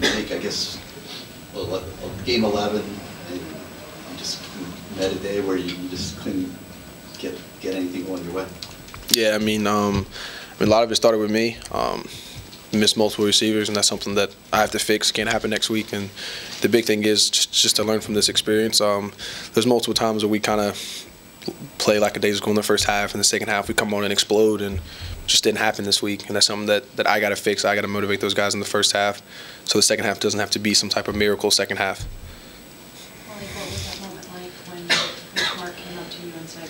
Malik, I guess, well, game 11, and you just met a day where you just couldn't get anything going your way. Yeah, I mean, a lot of it started with me. Missed multiple receivers, and that's something that I have to fix. Can't happen next week. And the big thing is just to learn from this experience. There's multiple times where we kind of play like a day's going in the first half, and the second half we come on and explode, and just didn't happen this week. And that's something that I got to fix. I got to motivate those guys in the first half, so the second half doesn't have to be some type of miracle second half. Malik, what was that moment like when Coach Mark came up to you and said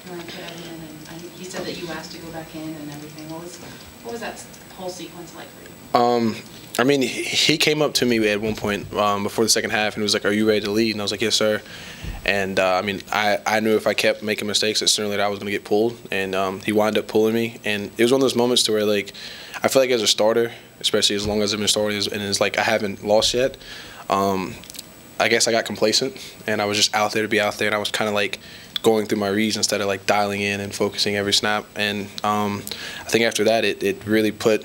you want to put Evan in, and he said that you asked to go back in and everything? What was that whole sequence like for you? I mean, he came up to me at one point before the second half, and he was like, "Are you ready to lead?" And I was like, "Yes, sir." And I mean, I knew if I kept making mistakes, that sooner or later I was going to get pulled. And he wound up pulling me, and it was one of those moments to where, like, I feel like as a starter, especially as long as I've been starting, and it's like I haven't lost yet. I guess I got complacent, and I was just out there to be out there, and I was kind of like going through my reads instead of like dialing in and focusing every snap. And I think after that, it really put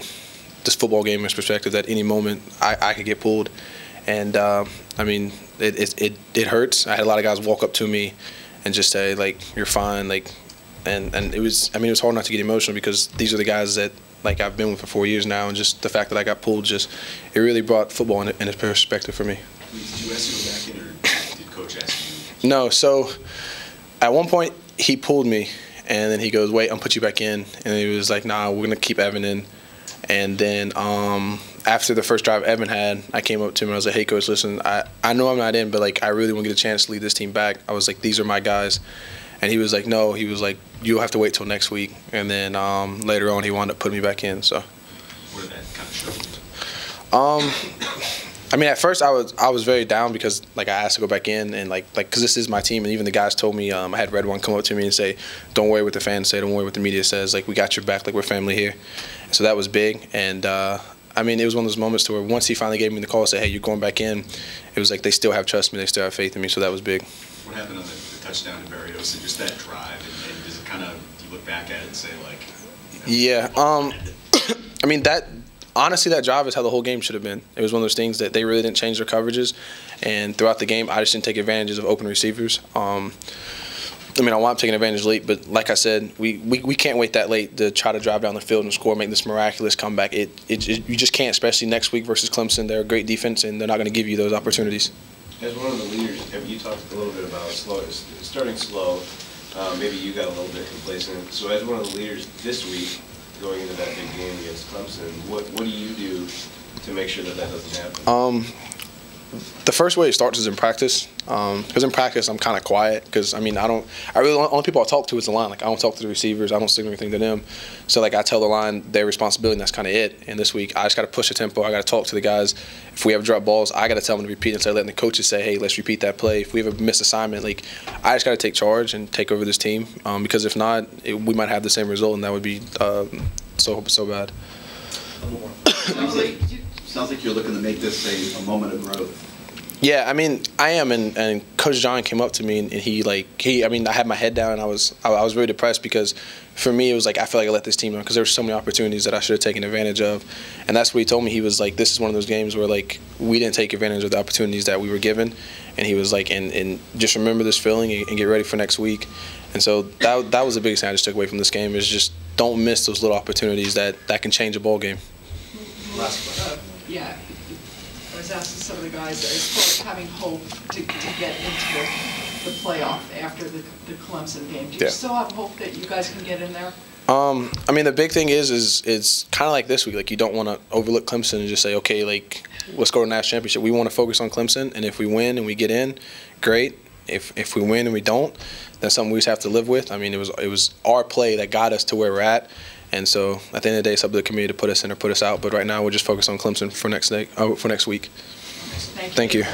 this football game in perspective that any moment I could get pulled. And I mean, it hurts. I had a lot of guys walk up to me and just say, like, "You're fine," like, and it was, I mean, it was hard not to get emotional because these are the guys that, like, I've been with for 4 years now, and just the fact that I got pulled, it really brought football in a perspective for me. Did you ask to go back in, or did Coach ask you? No, so at one point he pulled me, and then he goes, "Wait, I'll put you back in," and he was like, "Nah, we're gonna keep Evan in." And then after the first drive Evan had, I came up to him and I was like, "Hey, Coach, listen, I know I'm not in, but, like, I really want to get a chance to lead this team back." I was like, "These are my guys." And he was like, "No," he was like, "You'll have to wait till next week." And then later on he wound up putting me back in. So. What did that kind of show you? I mean, at first I was very down because, like, I asked to go back in, and like because this is my team, and even the guys told me, I had Red One come up to me and say, "Don't worry what the fans say, don't worry what the media says, like, we got your back, like, we're family here." So that was big. And I mean, it was one of those moments to where once he finally gave me the call and said, "Hey, you're going back in," it was like they still have trust in me, they still have faith in me, so that was big. What happened on the touchdown to Barrios and just that drive, and does it kind of, do you look back at it and say, like, you know, Yeah, I mean, honestly, that drive is how the whole game should have been. It was one of those things that they really didn't change their coverages, and throughout the game, I just didn't take advantages of open receivers. I mean, I wound up taking advantage late, but like I said, we can't wait that late to try to drive down the field and score, make this miraculous comeback. You just can't, especially next week versus Clemson. They're a great defense, and they're not going to give you those opportunities. As one of the leaders, you talked a little bit about starting slow. Maybe you got a little bit complacent. So as one of the leaders this week, going into that big game against Clemson, what do you do to make sure that doesn't happen? The first way it starts is in practice. Because in practice I'm kind of quiet. Because I mean, only people I talk to is the line. Like, I don't talk to the receivers. I don't signal anything to them. So, like, I tell the line their responsibility, and that's kind of it. And this week I just got to push the tempo. I got to talk to the guys. If we have drop balls, I got to tell them to repeat instead of letting the coaches say, "Hey, let's repeat that play." If we have a missed assignment, like, I just got to take charge and take over this team. Because if not, we might have the same result, and that would be so bad. Sounds like you're looking to make this a moment of growth. Yeah, I mean, I am, and Coach John came up to me, and I mean, I had my head down, and I was really depressed because for me it was like I feel like I let this team down because there were so many opportunities that I should have taken advantage of, and that's what he told me. He was like, "This is one of those games where, like, we didn't take advantage of the opportunities that we were given," and he was like, and just remember this feeling and get ready for next week. And so that was the biggest thing I just took away from this game, is just don't miss those little opportunities that can change a ball game. Last question. Yeah. I was asking some of the guys as far as having hope to get into the playoff after the Clemson game. Do you still have hope that you guys can get in there? I mean, the big thing is it's kind of like this week. Like, you don't want to overlook Clemson and just say, okay, like, let's go to the national championship. We want to focus on Clemson, and if we win and we get in, great. If we win and we don't, that's something we just have to live with. I mean, it was our play that got us to where we're at. And so at the end of the day, it's up to the committee to put us in or put us out. But right now, we're just focused on Clemson for next week. Thank you. Thank you.